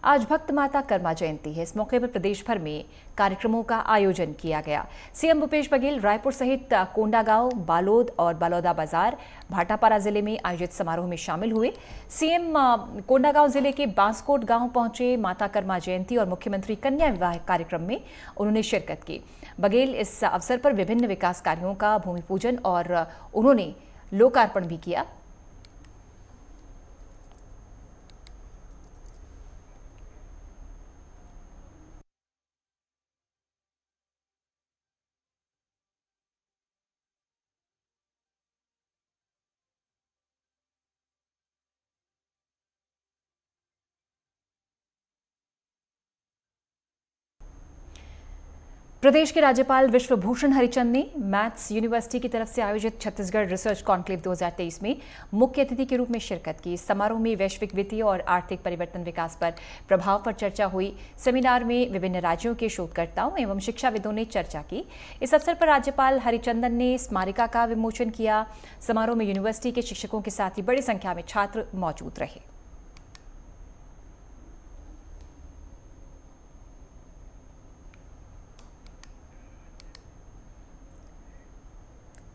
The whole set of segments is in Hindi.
आज भक्त माता कर्मा जयंती है। इस मौके पर प्रदेश भर में कार्यक्रमों का आयोजन किया गया। सीएम भूपेश बघेल रायपुर सहित कोंडागांव, बालोद और बलौदा बाजार, भाटापारा जिले में आयोजित समारोह में शामिल हुए। सीएम कोंडागांव जिले के बांसकोट गांव पहुंचे। माता कर्मा जयंती और मुख्यमंत्री कन्या विवाह कार्यक्रम में उन्होंने शिरकत की। बघेल इस अवसर पर विभिन्न विकास कार्यों का भूमि पूजन और उन्होंने लोकार्पण भी किया। प्रदेश के राज्यपाल विश्वभूषण हरिचंद ने मैथ्स यूनिवर्सिटी की तरफ से आयोजित छत्तीसगढ़ रिसर्च कॉन्क्लेव 2023 में मुख्य अतिथि के रूप में शिरकत की। इस समारोह में वैश्विक वित्तीय और आर्थिक परिवर्तन विकास पर प्रभाव पर चर्चा हुई। सेमिनार में विभिन्न राज्यों के शोधकर्ताओं एवं शिक्षाविदों ने चर्चा की। इस अवसर पर राज्यपाल हरिचंदन ने स्मारिका का विमोचन किया। समारोह में यूनिवर्सिटी के शिक्षकों के साथ ही बड़ी संख्या में छात्र मौजूद रहे।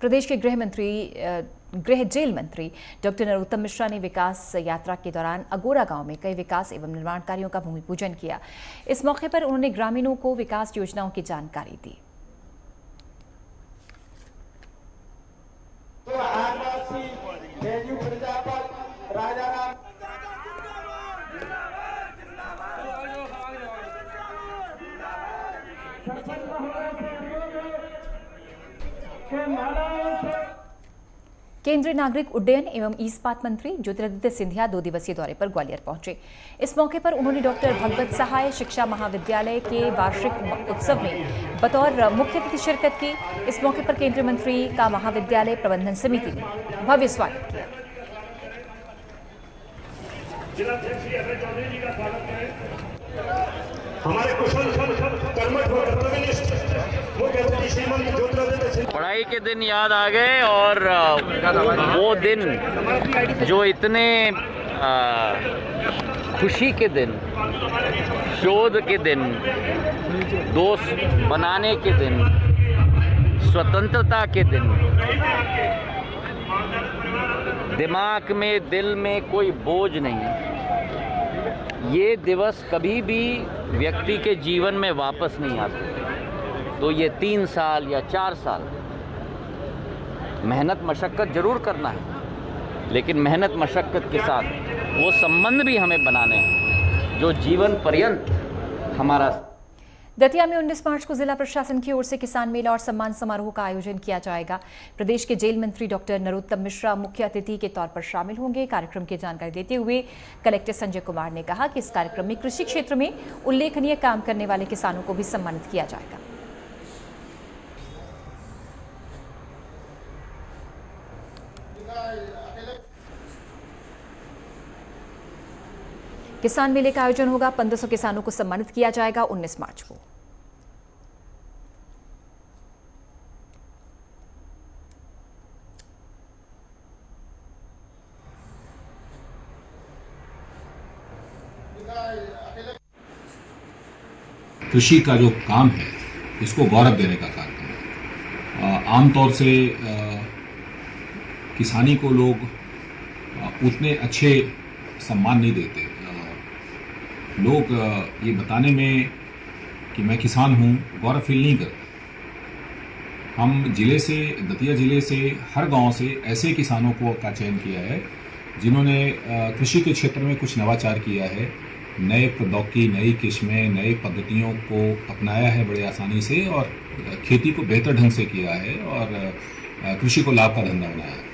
प्रदेश के गृह जेल मंत्री डॉक्टर नरोत्तम मिश्रा ने विकास यात्रा के दौरान अगोरा गांव में कई विकास एवं निर्माण कार्यों का भूमि पूजन किया। इस मौके पर उन्होंने ग्रामीणों को विकास योजनाओं की जानकारी दी। केंद्रीय नागरिक उड्डयन एवं इस्पात मंत्री ज्योतिरादित्य सिंधिया 2 दिवसीय दौरे पर ग्वालियर पहुंचे। इस मौके पर उन्होंने डॉक्टर भगवत सहाय शिक्षा महाविद्यालय के वार्षिक उत्सव में बतौर मुख्य अतिथि शिरकत की। इस मौके पर केंद्रीय मंत्री का महाविद्यालय प्रबंधन समिति ने भव्य स्वागत किया। हमारे कुशल कर्मठ व कर्तव्यनिष्ठ मुख्य अतिथि श्रीमंत ज्योतिरादित्य सिंधिया। पढ़ाई के दिन याद आ गए और वो दिन जो इतने खुशी के दिन, शोध के दिन, दोस्त बनाने के दिन, स्वतंत्रता के दिन, दिमाग में, दिल में कोई बोझ नहीं। ये दिवस कभी भी व्यक्ति के जीवन में वापस नहीं आते। तो ये 3 साल या 4 साल मेहनत मशक्क़त जरूर करना है, लेकिन मेहनत मशक्क़त के साथ वो संबंध भी हमें बनाने हैं जो जीवन पर्यंत हमारा। दतिया में 19 मार्च को जिला प्रशासन की ओर से किसान मेला और सम्मान समारोह का आयोजन किया जाएगा। प्रदेश के जेल मंत्री डॉक्टर नरोत्तम मिश्रा मुख्य अतिथि के तौर पर शामिल होंगे। कार्यक्रम की जानकारी देते हुए कलेक्टर संजय कुमार ने कहा कि इस कार्यक्रम में कृषि क्षेत्र में उल्लेखनीय काम करने वाले किसानों को भी सम्मानित किया जाएगा। किसान मेले का आयोजन होगा। 1500 किसानों को सम्मानित किया जाएगा 19 मार्च को। कृषि का जो काम है इसको गौरव देने का कार्यक्रम है। आमतौर से किसानी को लोग उतने अच्छे सम्मान नहीं देते। लोग ये बताने में कि मैं किसान हूँ गौरव फील नहीं करते। हम जिले से, दतिया जिले से, हर गांव से ऐसे किसानों का चयन किया है जिन्होंने कृषि के क्षेत्र में कुछ नवाचार किया है, नए प्रौद्योगिकी, नई किस्में, नई पद्धतियों को अपनाया है बड़े आसानी से और खेती को बेहतर ढंग से किया है और कृषि को लाभ का धंधा बनाया है।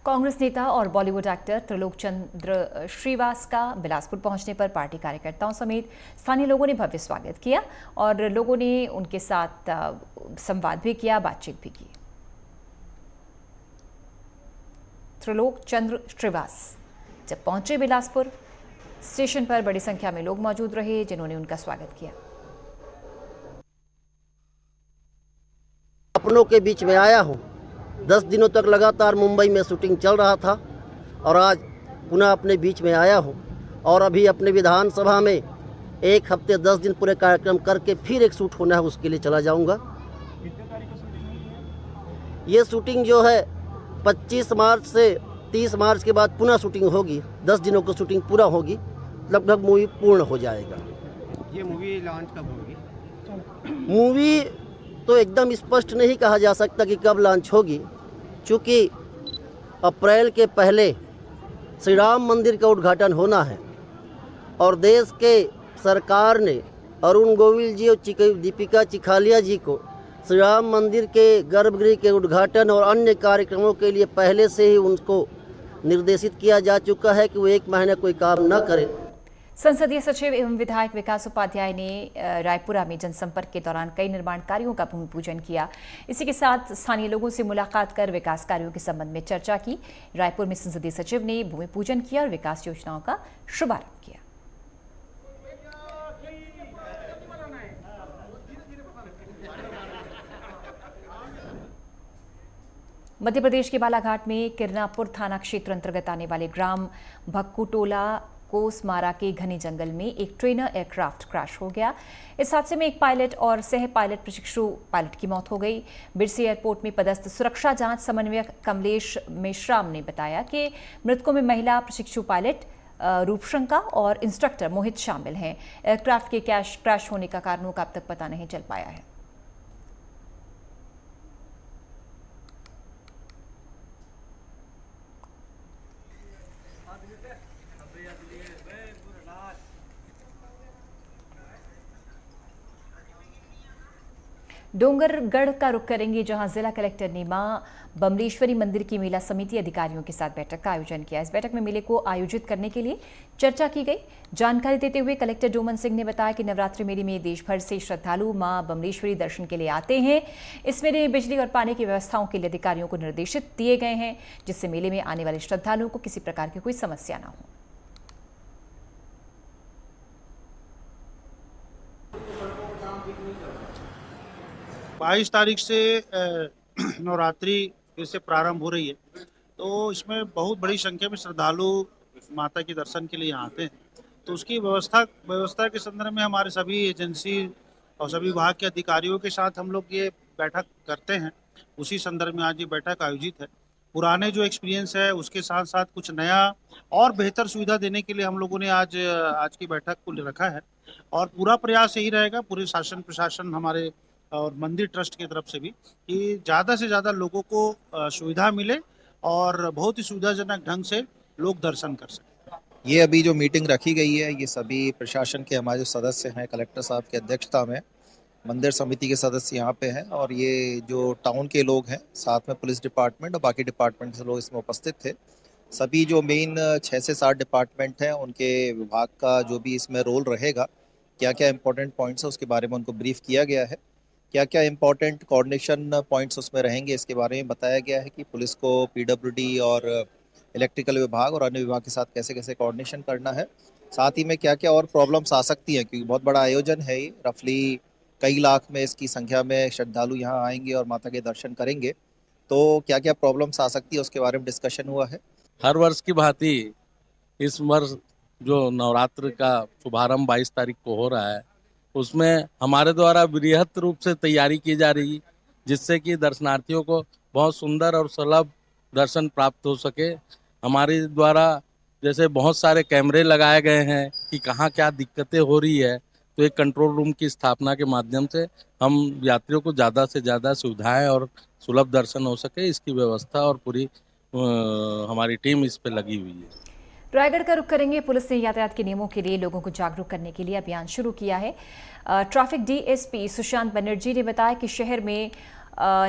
कांग्रेस नेता और बॉलीवुड एक्टर त्रिलोक चंद्र श्रीवास का बिलासपुर पहुंचने पर पार्टी कार्यकर्ताओं समेत स्थानीय लोगों ने भव्य स्वागत किया और लोगों ने उनके साथ संवाद भी किया, बातचीत भी की। त्रिलोक चंद्र श्रीवास जब पहुंचे बिलासपुर स्टेशन पर बड़ी संख्या में लोग मौजूद रहे जिन्होंने उनका स्वागत किया। अपनों के बीच में आया हूं। 10 दिनों तक लगातार मुंबई में शूटिंग चल रहा था और आज पुनः अपने बीच में आया हूं और अभी अपने विधानसभा में 1 हफ्ते 10 दिन पूरे कार्यक्रम करके फिर एक शूट होना है, उसके लिए चला जाऊंगा। ये शूटिंग जो है 25 मार्च से 30 मार्च के बाद पुनः शूटिंग होगी। 10 दिनों की शूटिंग पूरा होगी, लगभग मूवी पूर्ण हो जाएगा। ये मूवी लॉन्च कब होगी? मूवी तो एकदम स्पष्ट नहीं कहा जा सकता कि कब लॉन्च होगी, क्योंकि अप्रैल के पहले श्री राम मंदिर का उद्घाटन होना है और देश के सरकार ने अरुण गोविल जी और दीपिका चिखालिया जी को श्री राम मंदिर के गर्भगृह के उद्घाटन और अन्य कार्यक्रमों के लिए पहले से ही उनको निर्देशित किया जा चुका है कि वो 1 महीना कोई काम न करें। संसदीय सचिव एवं विधायक विकास उपाध्याय ने रायपुरा में जनसंपर्क के दौरान कई निर्माण कार्यों का भूमि पूजन किया। इसी के साथ स्थानीय लोगों से मुलाकात कर विकास कार्यों के संबंध में चर्चा की। रायपुर में संसदीय सचिव ने भूमि पूजन किया और विकास योजनाओं का शुभारंभ किया। मध्य प्रदेश के बालाघाट में किरनापुर थाना क्षेत्र अंतर्गत आने वाले ग्राम भक्कुटोला कोसमारा के घने जंगल में एक ट्रेनर एयरक्राफ्ट क्रैश हो गया। इस हादसे में एक पायलट और सह पायलट प्रशिक्षु पायलट की मौत हो गई। बिरसी एयरपोर्ट में पदस्थ सुरक्षा जांच समन्वयक कमलेश मेश्राम ने बताया कि मृतकों में महिला प्रशिक्षु पायलट रूपशंका और इंस्ट्रक्टर मोहित शामिल हैं। एयरक्राफ्ट के क्रैश होने का कारणों का अब तक पता नहीं चल पाया है। डोंगरगढ़ का रुख करेंगे, जहां जिला कलेक्टर ने मां बमलेश्वरी मंदिर की मेला समिति अधिकारियों के साथ बैठक का आयोजन किया। इस बैठक में मेले को आयोजित करने के लिए चर्चा की गई। जानकारी देते हुए कलेक्टर डोमन सिंह ने बताया कि नवरात्रि मेले में देश भर से श्रद्धालु मां बमलेश्वरी दर्शन के लिए आते हैं। इस मेले में बिजली और पानी की व्यवस्थाओं के लिए अधिकारियों को निर्देशित दिए गए हैं, जिससे मेले में आने वाले श्रद्धालुओं को किसी प्रकार की कोई समस्या न हो। 22 तारीख से नवरात्रि फिर से प्रारंभ हो रही है, तो इसमें बहुत बड़ी संख्या में श्रद्धालु माता के दर्शन के लिए यहाँ आते हैं। तो उसकी व्यवस्था के संदर्भ में हमारे सभी एजेंसी और सभी विभाग के अधिकारियों के साथ हम लोग ये बैठक करते हैं। उसी संदर्भ में आज ये बैठक आयोजित है। पुराने जो एक्सपीरियंस है उसके साथ साथ कुछ नया और बेहतर सुविधा देने के लिए हम लोगों ने आज की बैठक को रखा है और पूरा प्रयास यही रहेगा, पूरे शासन प्रशासन हमारे और मंदिर ट्रस्ट की तरफ से भी, कि ज़्यादा से ज़्यादा लोगों को सुविधा मिले और बहुत ही सुविधाजनक ढंग से लोग दर्शन कर सकें। ये अभी जो मीटिंग रखी गई है, ये सभी प्रशासन के हमारे जो सदस्य हैं, कलेक्टर साहब की अध्यक्षता में मंदिर समिति के सदस्य यहाँ पे हैं और ये जो टाउन के लोग हैं, साथ में पुलिस डिपार्टमेंट और बाकी डिपार्टमेंट से लोग इसमें उपस्थित थे। सभी जो मेन 6 से 7 डिपार्टमेंट हैं, उनके विभाग का जो भी इसमें रोल रहेगा, क्या क्या इंपॉर्टेंट पॉइंट्स है उसके बारे में उनको ब्रीफ किया गया है। क्या क्या इंपॉर्टेंट कोऑर्डिनेशन पॉइंट्स उसमें रहेंगे इसके बारे में बताया गया है कि पुलिस को पीडब्ल्यूडी और इलेक्ट्रिकल विभाग और अन्य विभाग के साथ कैसे कैसे कोऑर्डिनेशन करना है। साथ ही में क्या क्या और प्रॉब्लम्स आ सकती हैं, क्योंकि बहुत बड़ा आयोजन है ये, रफली कई लाख में इसकी संख्या में श्रद्धालु यहाँ आएंगे और माता के दर्शन करेंगे, तो क्या क्या प्रॉब्लम्स आ सकती है उसके बारे में डिस्कशन हुआ है। हर वर्ष की भांति इस वर्ष जो नवरात्र का शुभारंभ 22 तारीख को हो रहा है, उसमें हमारे द्वारा बृहत रूप से तैयारी की जा रही है, जिससे कि दर्शनार्थियों को बहुत सुंदर और सुलभ दर्शन प्राप्त हो सके। हमारे द्वारा जैसे बहुत सारे कैमरे लगाए गए हैं कि कहाँ क्या दिक्कतें हो रही है, तो एक कंट्रोल रूम की स्थापना के माध्यम से हम यात्रियों को ज़्यादा से ज़्यादा सुविधाएं और सुलभ दर्शन हो सके, इसकी व्यवस्था और पूरी हमारी टीम इस पर लगी हुई है। रायगढ़ का रुख करेंगे। पुलिस ने यातायात के नियमों के लिए लोगों को जागरूक करने के लिए अभियान शुरू किया है। ट्रैफिक डीएसपी सुशांत बनर्जी ने बताया कि शहर में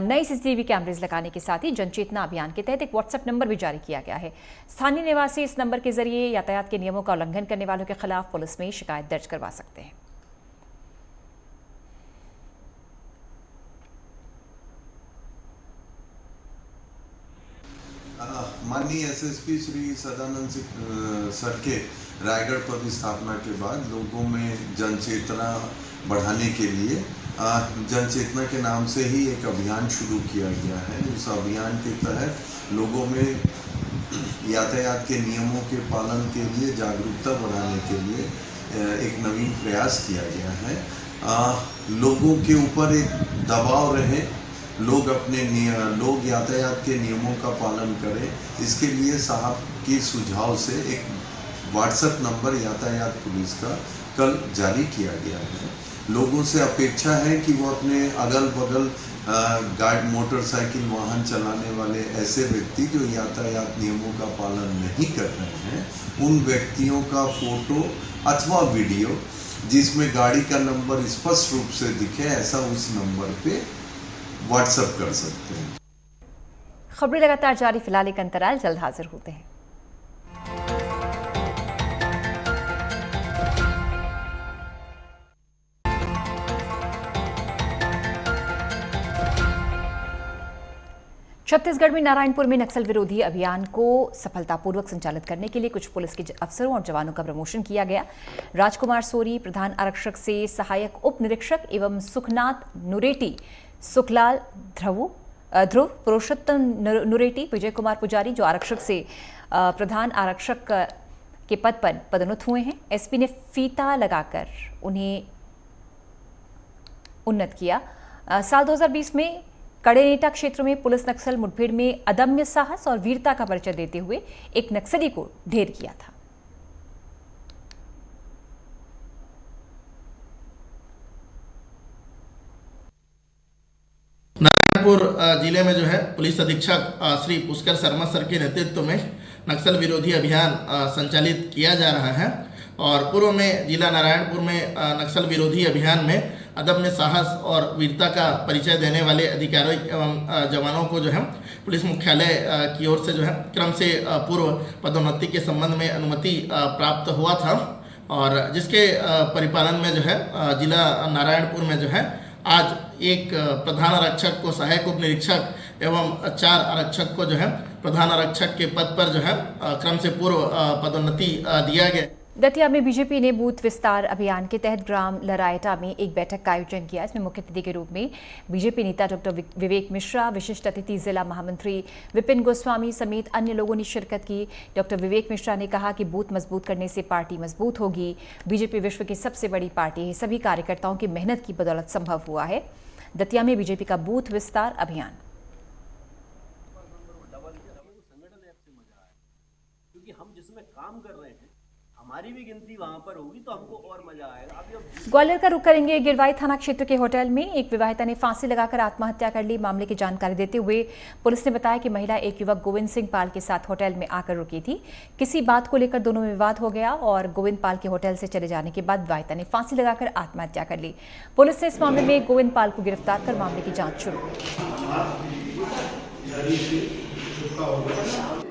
नए सीसीटीवी कैमरेज लगाने के साथ ही जनचेतना अभियान के तहत एक व्हाट्सएप नंबर भी जारी किया गया है। स्थानीय निवासी इस नंबर के जरिए यातायात के नियमों का उल्लंघन करने वालों के खिलाफ पुलिस में शिकायत दर्ज करवा सकते हैं। माननीय एसएसपी श्री सदानंद सर के रायगढ़ पद स्थापना के बाद लोगों में जनचेतना बढ़ाने के लिए जनचेतना के नाम से ही एक अभियान शुरू किया गया है। उस अभियान के तहत लोगों में यातायात के नियमों के पालन के लिए जागरूकता बढ़ाने के लिए एक नवीन प्रयास किया गया है। लोगों के ऊपर एक दबाव रहे, लोग लोग यातायात के नियमों का पालन करें, इसके लिए साहब की सुझाव से एक व्हाट्सएप नंबर यातायात पुलिस का कल जारी किया गया है। लोगों से अपेक्षा है कि वो अपने अगल बगल गाड़ी मोटरसाइकिल वाहन चलाने वाले ऐसे व्यक्ति जो यातायात नियमों का पालन नहीं कर रहे हैं, उन व्यक्तियों का फोटो अथवा वीडियो जिसमें गाड़ी का नंबर स्पष्ट रूप से दिखे, ऐसा उस नंबर पे व्हाट्सएप कर सकते हैं। खबरें लगातार जारी, फिलहाल एक अंतराल, जल्द हाजिर होते हैं। छत्तीसगढ़ में नारायणपुर में नक्सल विरोधी अभियान को सफलतापूर्वक संचालित करने के लिए कुछ पुलिस के अफसरों और जवानों का प्रमोशन किया गया। राजकुमार सोरी प्रधान आरक्षक से सहायक उप निरीक्षक एवं सुखनाथ नुरेटी, सुखलाल ध्रुव पुरुषोत्तम नुरेटी, विजय कुमार पुजारी जो आरक्षक से प्रधान आरक्षक के पद पर पदोन्नत हुए हैं। एसपी ने फीता लगाकर उन्हें उन्नत किया। साल 2020 में कड़ेनेटा क्षेत्र में पुलिस नक्सल मुठभेड़ में अदम्य साहस और वीरता का परिचय देते हुए एक नक्सली को ढेर किया था। नारायणपुर जिले में जो है पुलिस अधीक्षक श्री पुष्कर शर्मा सर के नेतृत्व में नक्सल विरोधी अभियान संचालित किया जा रहा है और पूर्व में जिला नारायणपुर में नक्सल विरोधी अभियान में अदम्य साहस और वीरता का परिचय देने वाले अधिकारियों एवं जवानों को जो है पुलिस मुख्यालय की ओर से जो है क्रम से पूर्व पदोन्नति के संबंध में अनुमति प्राप्त हुआ था और जिसके परिपालन में जो है जिला नारायणपुर में जो है आज एक प्रधान आरक्षक को सहायक उप निरीक्षक एवं 4 आरक्षक को जो है प्रधान आरक्षक के पद पर जो है क्रम से पूर्व पदोन्नति दिया गया। दतिया में बीजेपी ने बूथ विस्तार अभियान के तहत ग्राम लरायटा में एक बैठक का आयोजन किया। इसमें मुख्य अतिथि के रूप में बीजेपी नेता डॉक्टर विवेक मिश्रा, विशिष्ट अतिथि जिला महामंत्री विपिन गोस्वामी समेत अन्य लोगों ने शिरकत की। डॉक्टर विवेक मिश्रा ने कहा कि बूथ मजबूत करने से पार्टी मजबूत होगी। बीजेपी विश्व की सबसे बड़ी पार्टी है, सभी कार्यकर्ताओं की मेहनत की बदौलत संभव हुआ है। दतिया में बीजेपी का बूथ विस्तार अभियान। क्योंकि हम जिसमें काम कर रहे हैं हमारी भी गिनती वहां पर होगी तो हमको और मजा आएगा। ग्वालियर का रुख करेंगे। गिरवाई थाना क्षेत्र के होटल में एक विवाहिता ने फांसी लगाकर आत्महत्या कर ली। मामले की जानकारी देते हुए पुलिस ने बताया कि महिला एक युवक गोविंद सिंह पाल के साथ होटल में आकर रुकी थी। किसी बात को लेकर दोनों में विवाद हो गया और गोविंद पाल के होटल से चले जाने के बाद विवाहिता ने फांसी लगाकर आत्महत्या कर ली। पुलिस ने इस मामले में गोविंद पाल को गिरफ्तार कर मामले की जांच शुरू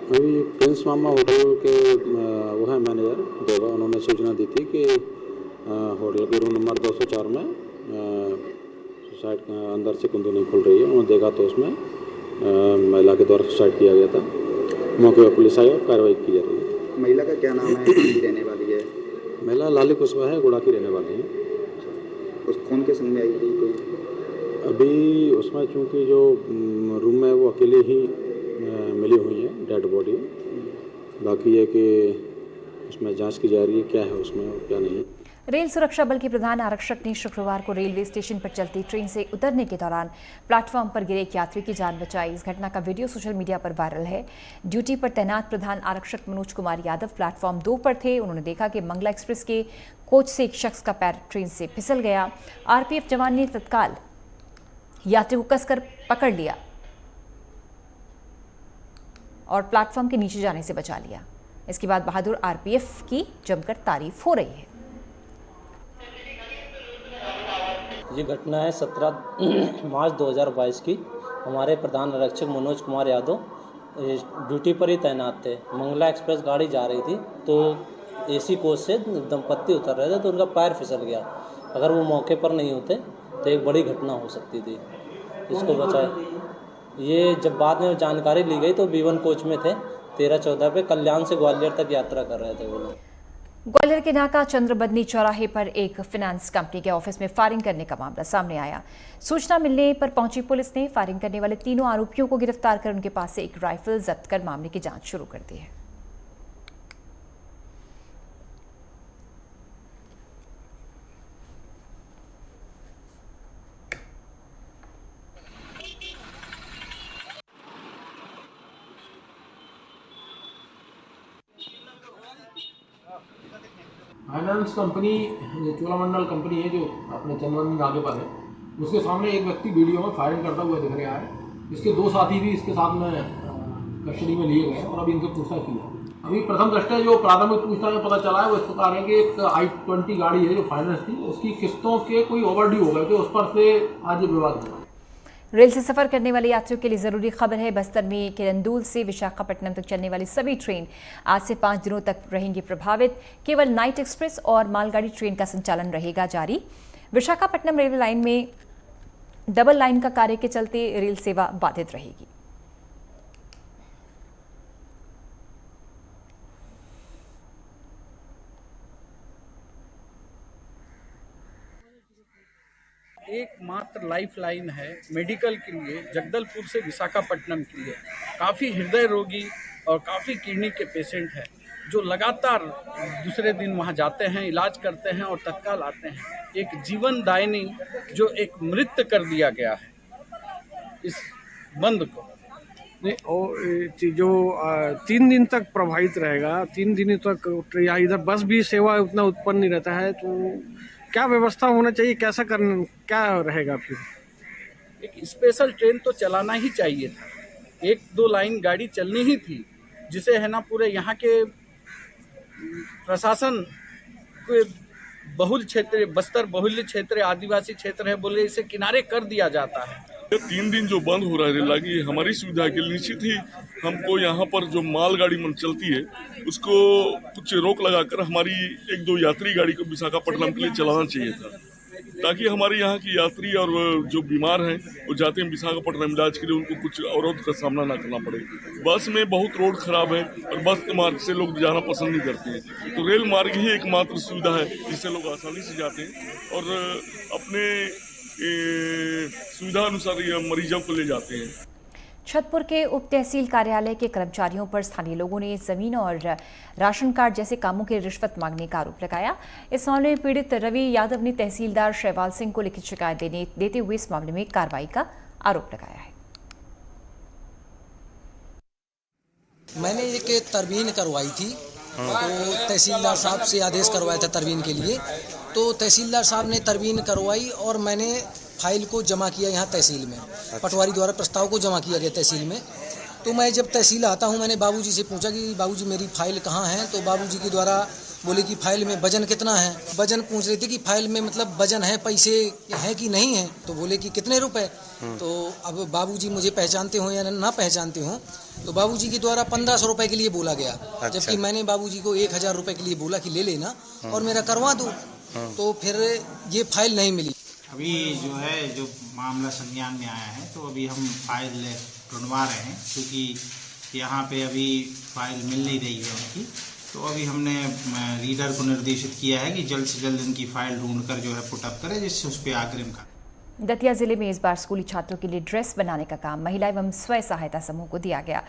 अभी प्रिंस मामा होटल के वो है मैनेजर देवा, उन्होंने सूचना दी थी कि होटल के रूम नंबर 204 में सुसाइड अंदर से कुंडी नहीं खुल रही है। उन्होंने देखा तो उसमें महिला के द्वारा सुसाइड किया गया था। मौके पर पुलिस आई और कार्रवाई की जा रही है। महिला का क्या नाम है, रहने वाली है? महिला लाली कुशवाहा है, गुड़ा की रहने वाली है। उस खून के संग में आई थी कोई? अभी उसमें चूँकि जो रूम में वो अकेले ही मिली हुई है डेड बॉडी। बाकी है कि उसमें जांच की जा रही है क्या है उसमें और क्या नहीं। रेल सुरक्षा बल के प्रधान आरक्षक ने शुक्रवार को रेलवे स्टेशन पर चलती ट्रेन से उतरने के दौरान प्लेटफॉर्म पर गिरे एक यात्री की जान बचाई। इस घटना का वीडियो सोशल मीडिया पर वायरल है। ड्यूटी पर तैनात प्रधान आरक्षक मनोज कुमार यादव प्लेटफॉर्म 2 पर थे। उन्होंने देखा कि मंगला एक्सप्रेस के कोच से एक शख्स का पैर ट्रेन से फिसल गया। आरपीएफ जवान ने तत्काल यात्री को कसकर पकड़ लिया और प्लेटफॉर्म के नीचे जाने से बचा लिया। इसके बाद बहादुर आरपीएफ की जमकर तारीफ हो रही है। ये घटना है 17 मार्च 2022 की। हमारे प्रधान आरक्षक मनोज कुमार यादव ड्यूटी पर ही तैनात थे। मंगला एक्सप्रेस गाड़ी जा रही थी तो एसी कोच से दंपत्ति उतर रहे थे तो उनका पैर फिसल गया। अगर वो मौके पर नहीं होते तो एक बड़ी घटना हो सकती थी। इसको बचाए ये जब बाद में जानकारी ली गई तो B1 कोच में थे। 13-14 पे कल्याण से ग्वालियर तक यात्रा कर रहे थे वो लोग। ग्वालियर के नाका चंद्रबदनी चौराहे पर एक फाइनेंस कंपनी के ऑफिस में फायरिंग करने का मामला सामने आया। सूचना मिलने पर पहुंची पुलिस ने फायरिंग करने वाले तीनों आरोपियों को गिरफ्तार कर उनके पास से एक राइफल जब्त कर मामले की जांच शुरू कर दी है। फाइनेंस कंपनी चोलामंडल कंपनी है जो अपने चंद्रबदनी नाके पर है, उसके सामने एक व्यक्ति वीडियो में फायरिंग करता हुआ दिख रहा है। इसके दो साथी भी इसके साथ में कस्टडी में लिए गए और अभी इनसे पूछताछ की है। अभी प्रथम दृष्टया जो प्राथमिक पूछताछ में पता चला है वो इस प्रकार है कि एक i20 गाड़ी है जो फाइनेंस थी, उसकी किस्तों के कोई ओवरड्यू हो गए थे, उस पर से आज ये विवाद हुआ। रेल से सफर करने वाले यात्रियों के लिए जरूरी खबर है। बस्तर में किरंदुल से विशाखापट्टनम तक चलने वाली सभी ट्रेन आज से 5 दिनों तक रहेंगी प्रभावित। केवल नाइट एक्सप्रेस और मालगाड़ी ट्रेन का संचालन रहेगा जारी। विशाखापट्टनम रेलवे लाइन में डबल लाइन का कार्य के चलते रेल सेवा बाधित रहेगी। एकमात्र लाइफ लाइन है मेडिकल के लिए जगदलपुर से विशाखापट्टनम के लिए। काफ़ी हृदय रोगी और काफ़ी किडनी के पेशेंट हैं जो लगातार दूसरे दिन वहां जाते हैं, इलाज करते हैं और तत्काल आते हैं। एक जीवनदायिनी जो एक मृत्यु कर दिया गया है इस बंद को। नहीं, और जो 3 दिन तक प्रभावित रहेगा, 3 दिन तक या इधर बस भी सेवा उतना उत्पन्न नहीं रहता है, तो क्या व्यवस्था होना चाहिए, कैसा करना, क्या रहेगा फिर? एक स्पेशल ट्रेन तो चलाना ही चाहिए था, 1-2 लाइन गाड़ी चलनी ही थी, जिसे है ना पूरे यहाँ के प्रशासन के बहुल क्षेत्र, बस्तर बहुल्य क्षेत्र, आदिवासी क्षेत्र है बोले इसे किनारे कर दिया जाता है। 3 दिन जो बंद हो रहा है रेल लाइन, हमारी सुविधा के लिए निश्चित ही हमको यहाँ पर जो मालगाड़ी चलती है उसको कुछ रोक लगाकर हमारी 1-2 यात्री गाड़ी को विशाखापट्टनम के लिए चलाना चाहिए था, ताकि हमारे यहाँ की यात्री और जो बीमार हैं वो जाते हैं विशाखापट्टनम इलाज के लिए, उनको कुछ अवरोध का सामना ना करना पड़े। बस में बहुत रोड खराब है और बस मार्ग से लोग जाना पसंद नहीं करते हैं, तो रेल मार्ग ही एकमात्र सुविधा है जिससे लोग आसानी से जाते हैं और अपने सुविधा अनुसार मरीजों को ले जाते हैं। छतरपुर के उप तहसील कार्यालय के कर्मचारियों पर स्थानीय लोगों ने जमीन और राशन कार्ड जैसे कामों की रिश्वत मांगने का आरोप लगाया। इस मामले में पीड़ित रवि यादव ने तहसीलदार शैवाल सिंह को लिखित शिकायत देते हुए इस मामले में कार्रवाई का आरोप लगाया है। मैंने एक तरवीन करवाई थी, तो तहसीलदार साहब से आदेश करवाया था तरवीन के लिए, तो तहसीलदार साहब ने तरवीन करवाई और मैंने फाइल को जमा किया यहाँ तहसील में। पटवारी द्वारा प्रस्ताव को जमा किया गया तहसील में। तो मैं जब तहसील आता हूँ, मैंने बाबूजी से पूछा कि बाबूजी मेरी फाइल कहाँ है, तो बाबूजी के द्वारा बोले कि फाइल में वजन कितना है। वजन पूछ रहे थे कि फाइल में मतलब वजन है, पैसे हैं कि नहीं है, तो बोले कि कितने रुपए। तो अब बाबूजी मुझे पहचानते हो या ना पहचानते हो, तो बाबूजी के द्वारा 1500 रुपए के लिए बोला गया। जबकि मैंने बाबूजी को 1000 रुपए के लिए बोला कि ले लेना और मेरा करवा दो, तो फिर ये फाइल नहीं मिली। अभी जो है जो मामला संज्ञान में आया है, तो अभी हम फाइल ढूंढवा रहे हैं, क्योंकि यहाँ पे अभी फाइल मिल नहीं रही है उनकी। तो अभी हमने रीडर को निर्देशित किया है कि जल्द से जल्द इनकी फाइल ढूंढकर जो है पुटअप करें, जिससे उस पर अग्रिम का। दतिया जिले में इस बार स्कूली छात्रों के लिए ड्रेस बनाने का काम महिला एवं स्व सहायता समूह को दिया गया।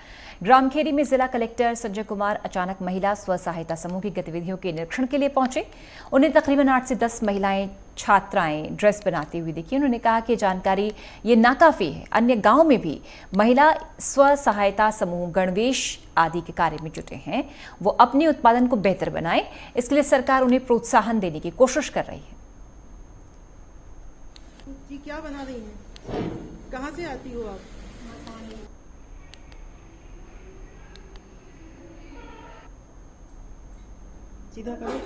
ग्रामखेरी में जिला कलेक्टर संजय कुमार अचानक महिला स्व सहायता समूह की गतिविधियों के निरीक्षण के लिए पहुंचे। उन्हें तकरीबन 8 से 10 महिलाएं छात्राएं ड्रेस बनाती हुई दिखी। उन्होंने कहा कि जानकारी ये नाकाफी है, अन्य गांव में भी महिला स्व सहायता समूह गणवेश आदि के कार्य में जुटे हैं, वो अपने उत्पादन को बेहतर बनाएं। इसके लिए सरकार उन्हें प्रोत्साहन देने की कोशिश कर रही है। जी क्या बना रही हैं? कहाँ से आती हो आप? सीधा करो।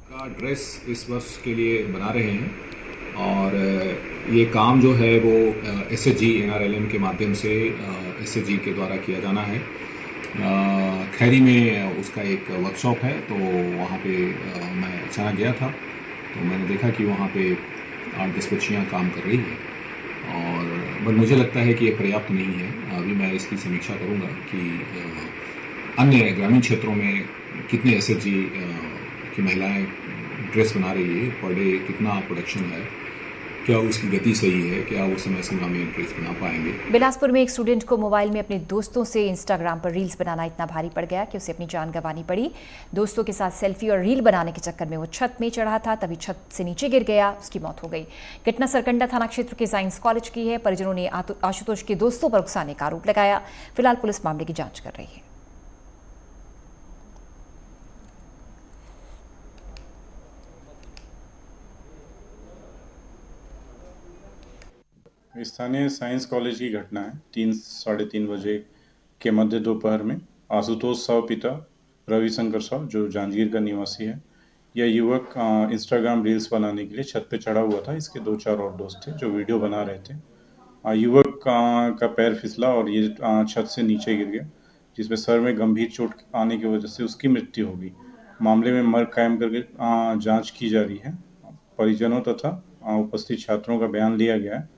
का ड्रेस इस वर्ष के लिए बना रहे हैं और ये काम जो है वो SHG NRLM के माध्यम से SHG के द्वारा किया जाना है। खैरी में उसका एक वर्कशॉप है, तो वहाँ पे मैं अचानक गया था, तो मैंने देखा कि वहाँ पे 8-10 बच्चियाँ काम कर रही हैं और बट मुझे लगता है कि ये पर्याप्त नहीं है। अभी मैं इसकी समीक्षा करूँगा कि अन्य ग्रामीण क्षेत्रों में कितने SHG की महिलाएं ड्रेस बना रही है, पर डे कितना प्रोडक्शन है, क्या उसकी गति सही है, क्या वो समय सीमा में ड्रेस बना पाएंगे। बिलासपुर में एक स्टूडेंट को मोबाइल में अपने दोस्तों से इंस्टाग्राम पर रील्स बनाना इतना भारी पड़ गया कि उसे अपनी जान गंवानी पड़ी। दोस्तों के साथ सेल्फी और रील बनाने के चक्कर में वो छत में चढ़ा था, तभी छत से नीचे गिर गया, उसकी मौत हो गई। घटना सरकंडा थाना क्षेत्र के साइंस कॉलेज की है। परिजनों ने आशुतोष के दोस्तों पर उकसाने का आरोप लगाया। फिलहाल पुलिस मामले की जांच कर रही है। स्थानीय साइंस कॉलेज की घटना है। 3-3:30 बजे के मध्य दोपहर में आशुतोष साव पिता रविशंकर साव, जो जांजगीर का निवासी है, यह युवक इंस्टाग्राम रील्स बनाने के लिए छत पे चढ़ा हुआ था। इसके 2-4 और दोस्त थे जो वीडियो बना रहे थे। युवक का पैर फिसला और ये छत से नीचे गिर गया, जिसमें सर में गंभीर चोट आने की वजह से उसकी मृत्यु हो गई। मामले में मर्ग कायम करके जाँच की जा रही है। परिजनों तथा उपस्थित छात्रों का बयान लिया गया है।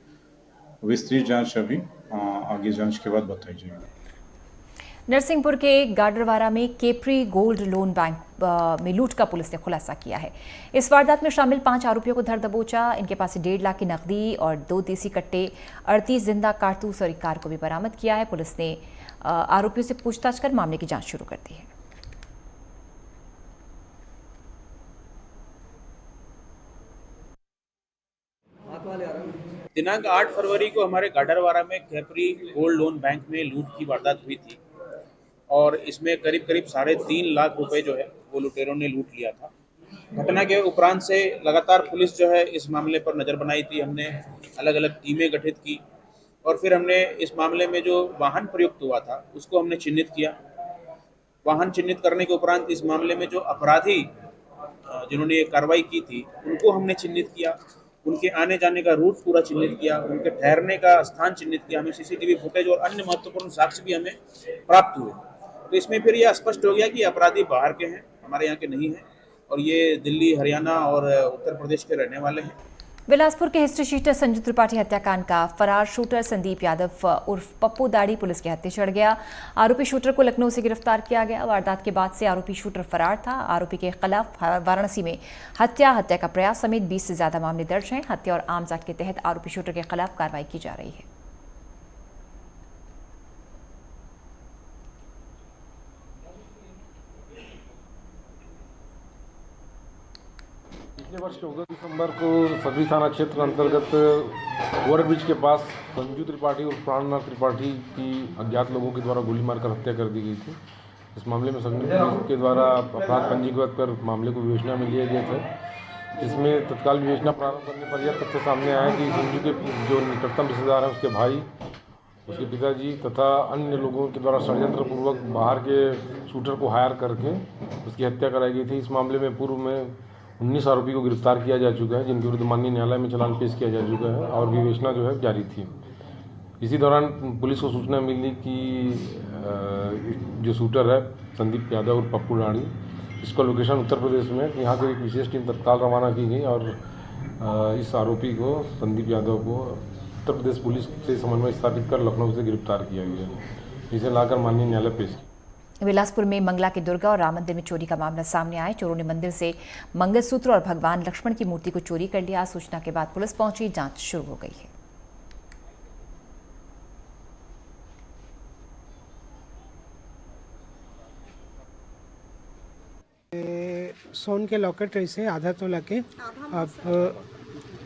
विस्तृत जांच अभी आगे जांच के बाद बताई जाएगी। नरसिंहपुर के गाडरवारा में केप्री गोल्ड लोन बैंक में लूट का पुलिस ने खुलासा किया है। इस वारदात में शामिल 5 आरोपियों को धर दबोचा। इनके पास से 1.5 लाख की नकदी और 2 देसी कट्टे, 38 जिंदा कारतूस और एक कार को भी बरामद किया है। पुलिस ने आरोपियों से पूछताछ कर मामले की जांच शुरू कर दी है। दिनांक 8 फरवरी को हमारे गाडरवारा में कैपरी गोल्ड लोन बैंक में लूट की वारदात हुई थी और इसमें करीब 3.5 लाख रुपए जो है वो लुटेरों ने लूट लिया था। घटना के उपरांत से लगातार पुलिस जो है इस मामले पर नज़र बनाई थी। हमने अलग अलग टीमें गठित की और फिर हमने इस मामले में जो वाहन प्रयुक्त हुआ था उसको हमने चिन्हित किया। वाहन चिन्हित करने के उपरांत इस मामले में जो अपराधी जिन्होंने ये कार्रवाई की थी उनको हमने चिन्हित किया, उनके आने जाने का रूट पूरा चिन्हित किया, उनके ठहरने का स्थान चिन्हित किया। हमें CCTV फुटेज और अन्य महत्वपूर्ण साक्ष्य भी हमें प्राप्त हुए। तो इसमें फिर यह स्पष्ट हो गया कि अपराधी बाहर के हैं, हमारे यहाँ के नहीं हैं और ये दिल्ली, हरियाणा और उत्तर प्रदेश के रहने वाले हैं। बिलासपुर के हिस्ट्री शीटर संजू त्रिपाठी हत्याकांड का फरार शूटर संदीप यादव उर्फ पप्पू दाढ़ी पुलिस के हत्थे चढ़ गया। आरोपी शूटर को लखनऊ से गिरफ्तार किया गया। वारदात के बाद से आरोपी शूटर फरार था। आरोपी के खिलाफ वाराणसी में हत्या का प्रयास समेत 20 से ज्यादा मामले दर्ज हैं। हत्या और आर्म्स एक्ट के तहत आरोपी शूटर के खिलाफ कार्रवाई की जा रही है। पिछले वर्ष 14 दिसंबर को सदरी थाना क्षेत्र अंतर्गत ओवरब्रिज के पास संजू त्रिपाठी और प्राणनाथ त्रिपाठी की अज्ञात लोगों के द्वारा गोली मारकर हत्या कर दी गई थी। इस मामले में संगठन पुलिस के द्वारा अपराध पंजीकृत कर मामले को विवेचना में लिया गया था। इसमें तत्काल विवेचना प्रारंभ करने पर यह तथ्य सामने आया कि संजू के जो निकटतम रिश्तेदार हैं, उसके भाई, उसके पिताजी तथा अन्य लोगों के द्वारा षड्यंत्रपूर्वक बाहर के शूटर को हायर करके उसकी हत्या कराई गई थी। इस मामले में पूर्व में 19 आरोपी को गिरफ्तार किया जा चुका है, जिनके विरुद्ध माननीय न्यायालय में चालान पेश किया जा चुका है और विवेचना जो है जारी थी। इसी दौरान पुलिस को सूचना मिली कि जो शूटर है संदीप यादव और पप्पू दाढ़ी, इसका लोकेशन उत्तर प्रदेश में, यहाँ से एक विशेष टीम तत्काल रवाना की गई और इस आरोपी को संदीप यादव को उत्तर प्रदेश पुलिस से समन्वय स्थापित कर लखनऊ से गिरफ्तार किया गया, जिसे लाकर माननीय न्यायालय पेश किया। बिलासपुर में मंगला के दुर्गा और राम मंदिर में चोरी का मामला सामने आया। चोरों ने मंदिर से मंगलसूत्र और भगवान लक्ष्मण की मूर्ति को चोरी कर लिया। सूचना के बाद पुलिस पहुंची, जांच शुरू हो गई है। सोन के लॉकेट रही से आधा तोला के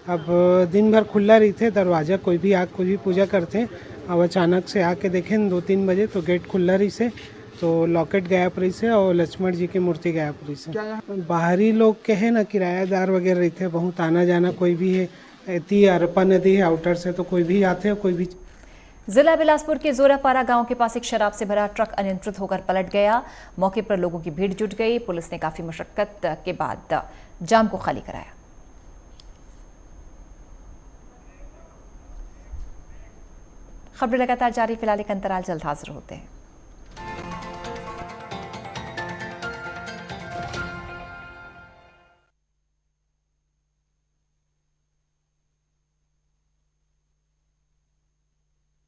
अब दिन भर खुला रही थे दरवाज़ा, कोई भी पूजा करते। अब अचानक से आके देखें 2-3 बजे तो गेट खुला रही से, तो लॉकेट गायब रही से और लक्ष्मण जी की मूर्ति गायब रही से। बाहरी लोग के है ना, किराएदार वगैरह रही थे, बहुत आना जाना, कोई भी है इतनी अरपा नदी है आउटर से, तो कोई भी आते हैं, कोई भी। जिला बिलासपुर के जोरापारा गांव के पास एक शराब से भरा ट्रक अनियंत्रित होकर पलट गया। मौके पर लोगों की भीड़ जुट गई। पुलिस ने काफी मशक्कत के बाद जाम को खाली कराया। खबरें लगातार जारी, फिलहाल एक अंतराल, जल्द हाजिर होते हैं।